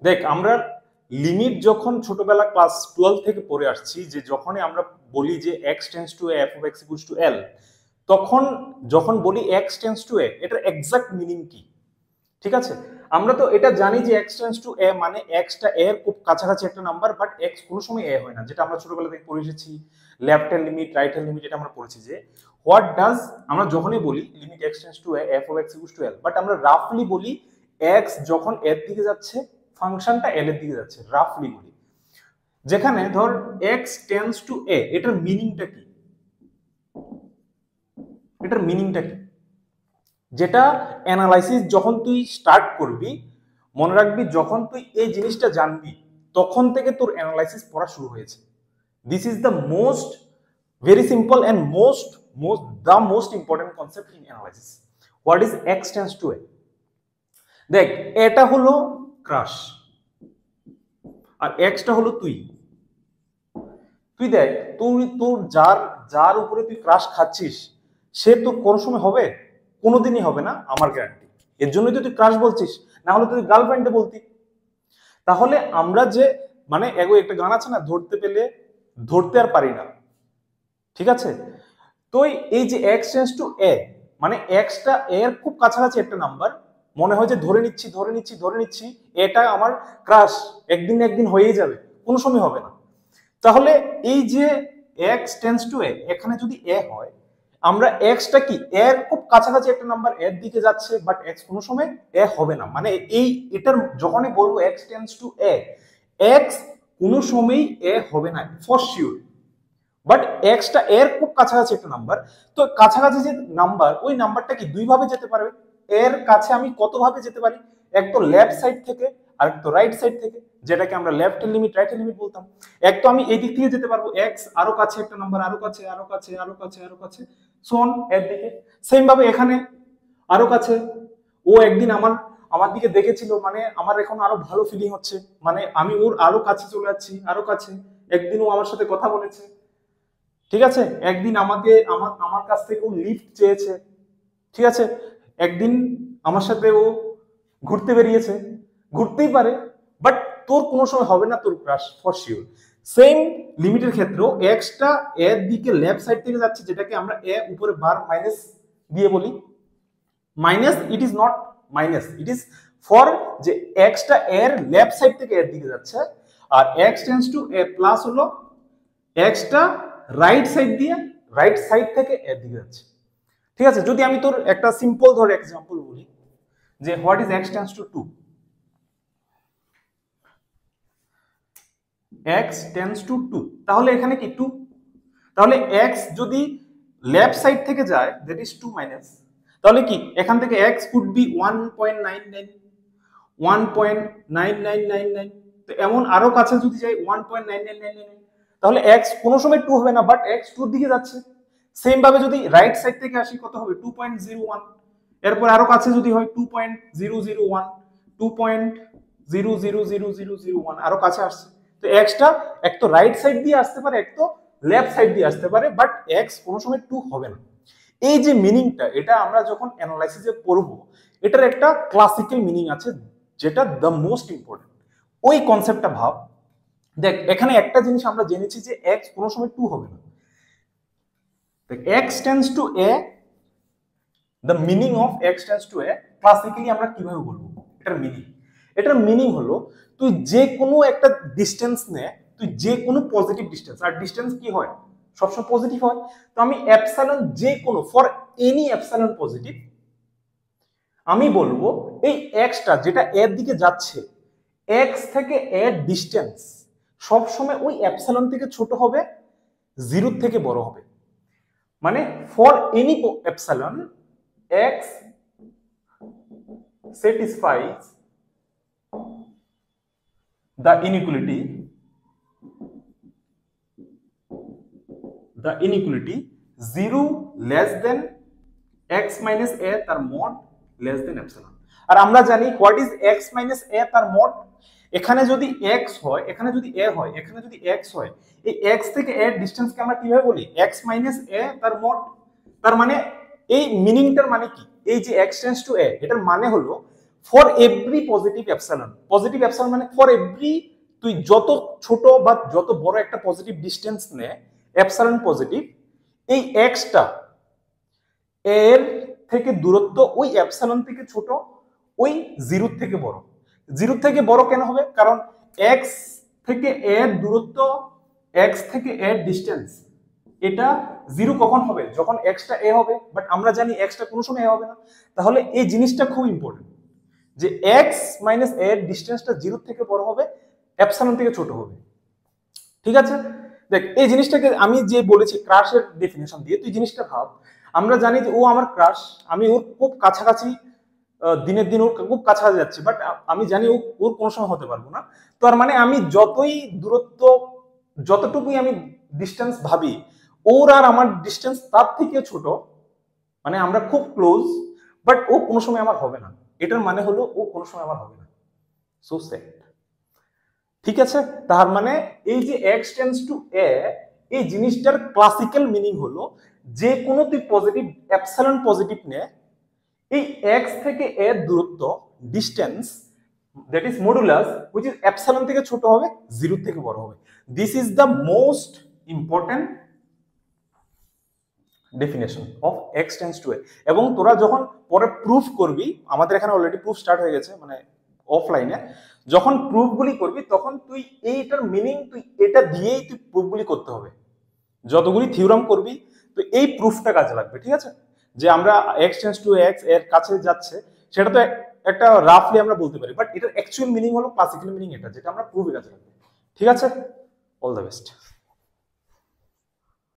দেখ আমরা লিমিট যখন ছোটবেলা ক্লাস 12 থেকে পড়ে আসছি, যে যখনই আমরা বলি যে x tends to a, f of x equals to l, তখন যখন বলি এক্স টেন্স টু এ, এটার এক্সাক্ট মিনিং কি? ঠিক আছে, আমরা তো এটা জানি যে এক্স টেন্স টু এ মানে এক্সটা এর খুব কাছাকাছি একটা নাম্বার, বাট এক্স কোনো সময় এ হয় না, যেটা আমরা ছোটবেলা থেকে পড়ে এসেছি। Left hand limit, right hand limit, এটা আমরা পড়েছি যে হোয়াট ডাজ, আমরা যখনই বলি limit x tends to a, f of x equals to L, but আমরা রাফলি বলি এক্স যখন এর দিকে যাচ্ছে, ফাংশনটা এল এর দিকে যাচ্ছে, রাফলি বলি। যেখানে ধর এক্স টেন্স টু এ, এটার মিনিংটা কি? এটার মিনিংটা কি যেটা অ্যানালাইসিস যখন তুই স্টার্ট করবি, মনে রাখবি যখন তুই এই জিনিসটা জানবি তখন থেকে তোর অ্যানালাইসিস পড়া শুরু হয়েছে। This is the most very simple and most important concept in analysis. What is x tends to a? দেখ, এটা হলো ক্রাশ আর এক্সটা হলো তুই। তুই দেখ, তোর যার যার উপরে তুই ক্রাশ খাচ্ছিস, সে তোর কোনো সময় হবে? কোনোদিনই হবে না, আমার গ্যারান্টি। এর জন্যই তো তুই ক্রাশ বলছিস, না হলে তুই গার্লফ্রেন্ডে বলতি। তাহলে আমরা যে মানে একটা গান আছে না, ধরতে পেলে ধরতে আর পারি না, ঠিক আছে? তো এই যে এক্স টেন্স টু এ মানে এক্সটা এর খুব কাছাকাছি একটা নাম্বার, মনে হয় যে ধরে নিচ্ছি এটা আমার ক্রাশ, একদিন না একদিন হয়েই যাবে, কোনো সময় হবে না। তাহলে এই যে এক্স টেন্স টু এ, এখানে যদি এ হয়, আমরা এক্সটা কি এর খুব কাছাকাছি একটা নাম্বার, এর দিকে যাচ্ছে, বাট এক্স কোনো সময় এ হবে না। মানে এটার যখনই বলবো x tends to A, x কোনো সময়ই এ হবে না ফর শিওর। বাট এক্সটা এর খুব কাছাকাছি একটা নাম্বার, তো কাছাকাছি যে নাম্বার, ওই নাম্বারটা কি দুই ভাবে যেতে পারবে। এর কাছে আমি কত ভাবে যেতে পারি? এক তো লেফট সাইড থেকে, আর এক তো রাইট সাইড থেকে, যেটাকে আমরা left hand limit, right hand limit বলতাম। এক তো আমি এই দিক থেকে যেতে পারবো, এক্স আরো কাছে একটা নাম্বার, আরো কাছে, সোন এর দিকে। সেম ভাবে এখানে আরো কাছে, ও একদিন আমার আমার দিকে দেখেছিল, মানে আমার এখন আরো ভালো ফিলিং হচ্ছে, মানে আমি ওর আরো কাছে চলে যাচ্ছি, আরো কাছে। একদিন ও আমার সাথে কথা বলেছে, ঠিক আছে? একদিন আমাকে আমার আমার কাছ থেকে ও লিফট চেয়েছে, ঠিক আছে? একদিন আমার সাথে ও ঘুরতে বেরিয়েছে, ঘুরতেই পারে, বাট তোর কোনো সময় হবে না তোর ক্রাশ ফর শিওর। সেম লিমিটের ক্ষেত্রেও এক্সটা এর দিকে লেফট সাইড থেকে যাচ্ছে, যেটাকে আমরা এ উপরে বার মাইনাস দিয়ে বলি। Minus, it is not minus, it is for যে এক্সটা এর লেফট সাইড থেকে এর দিকে যাচ্ছে, আর x tends to a plus হলো এক্সটা রাইট সাইড থেকে এর দিকে যাচ্ছে, ঠিক আছে? যদি আমি তোর একটা সিম্পল ধরে এক্সাম্পল বলি, যে what is x tends two 2? X tends two 2, তাহলে এখানে কি 2? তাহলে এক্স যদি লেফট সাইড থেকে যায়, দ্যাট ইজ 2 মাইনাস, তাহলে কি এখান থেকে এক্স কুড বি 1.99, 1.9999, তো এমন আরো কাছে যদি যাই 1.9999, তাহলে এক্স কোনো সময় 2 হবে না, বাট এক্স 2 এর দিকে যাচ্ছে। সেম ভাবে যদি রাইট সাইড থেকে আসি, কত হবে? 2.01, এরপর আরো কাছে যদি হয় 2.001, 2.0000001, আরো কাছে আসছে। তো এক্সটা এক তো রাইট সাইড দিয়ে আসতে পারে, এক তো লেফট সাইড দিয়ে আসতে পারে, বাট এক্স কোনো সময় 2 হবে না। এই যে মিনিংটা, এটা আমরা যখন অ্যানালাইসিসে পড়বো, এটার একটা ক্লাসিক্যাল মিনিং আছে, যেটা দ্য মোস্ট ইম্পর্টেন্ট। ওই কনসেপ্টটা ভাব। দেখ, এখানে একটা জিনিস আমরা জেনেছি যে এক্স কোনো সময় 2 হবে না। X tends to A, the meaning of x tends to A classically আমরা কিভাবে বলবো এটার মিনিং হলো, তুই যে কোনো একটা ডিস্টেন্স নে, তুই যে কোনো পজিটিভ ডিস্টেন্স, আর ডিস্টেন্স কি হয়? সবসময় পজিটিভ হয়। তো আমি এপসাইলন, যে কোনো, ফর এনি এপসাইলন পজিটিভ, আমি বলবো এই এক্সটা যেটা এর দিকে যাচ্ছে, এক্স থেকে এর ডিস্টেন্স সবসময় ওই এপসাইলন থেকে ছোট হবে, 0 থেকে বড় হবে। মানে for any epsilon, x satisfies the inequality 0 less than x minus a তার mod less than epsilon। আর আমরা জানি what is x minus a তার mod। এখানে যদি x হয়, এখানে যদি a হয়, এখানে যদি x হয়, এই x থেকে a এর ডিসটেন্সকে আমরা কিভাবে বলি? x minus a তার mod। তার মানে এই মিনিংটার মানে কি? এই যে x টেন্স টু a, এটার মানে হলো ফর এভরি পজিটিভ এপসাইলন মানে ফর এভরি, তুই যত ছোট বা যত বড় একটা পজিটিভ ডিস্টেন্স নে এপসাইলন পজিটিভ, এই এক্সটা এর থেকে দূরত্ব ওই এপসাইলন থেকে ছোট, ওই জিরো থেকে বড়। জিরো থেকে বড় কেন হবে? কারণ এক্স থেকে এর দূরত্ব, এক্স থেকে এর ডিস্টেন্স, এটা জিরো কখন হবে? যখন এক্সটা এ হবে, বাট আমরা জানি এক্সটা কোনো সময় এ হবে না। তাহলে এই জিনিসটা খুব ইম্পর্টেন্ট যে এক্স মাইনাস এর ডিস্টেন্সটা জিরো থেকে বড় হবে, এপসাইলন থেকে ছোট হবে। ঠিক আছে, দেখ এই জিনিসটাকে আমি যে বলেছি ক্রাশের ডেফিনেশন দিয়ে, তুই জিনিসটা ভাব। আমরা জানি যে ও আমার ক্রাশ, আমি ওর খুব কাছাকাছি, দিনের দিন ওর খুব কাছাকাছি যাচ্ছে, বাট আমি জানি ওর কোনো সময় হতে পারবো না। তো আর মানে আমি যতই দূরত্ব, যতটুকুই আমি ডিস্টেন্স ভাবি, ওর আর আমার ডিস্টেন্স তার থেকেও ছোট, মানে আমরা খুব ক্লোজ, বাট ও কোনো সময় আমার হবে না। এটার মানে হলো ও কোনো সময় আমার হবে না। So set. ঠিক আছে, তার মানে এই যে x টেন্ডস টু a, এই জিনিসটার ক্লাসিক্যাল মিনিং হলো যে কোনো তুই পজিটিভ এপসাইলন পজিটিভ নে, এই x থেকে a এর দূরত্ব distance, that is modulus, which is epsilon থেকে ছোট হবে, জিরো থেকে বড় হবে। This is the most important definition of x tends to a। এবং তোরা যখন পরে প্রুফ করবি, আমাদের এখানে অলরেডি প্রুফ স্টার্ট হয়ে গেছে, মানে অফলাইনে যখন প্রুফগুলি করবি তখন তুই এইটার মিনিং তুই এটা দিয়েই তুই প্রুফগুলি করতে হবে। যতগুলি থিওরাম করবি তো এই প্রুফটা কাজে লাগবে। ঠিক আছে, যে আমরা x টেন্ডস টু x এর কাছে যাচ্ছে, সেটা তো একটা রাফলি আমরা বলতে পারি, বাট এটার অ্যাকচুয়াল মিনিং হলো ক্লাসিক্যাল মিনিং এটা, যেটা আমরা প্রুফে কাজে লাগবে। ঠিক আছে, অল দ্য বেস্ট।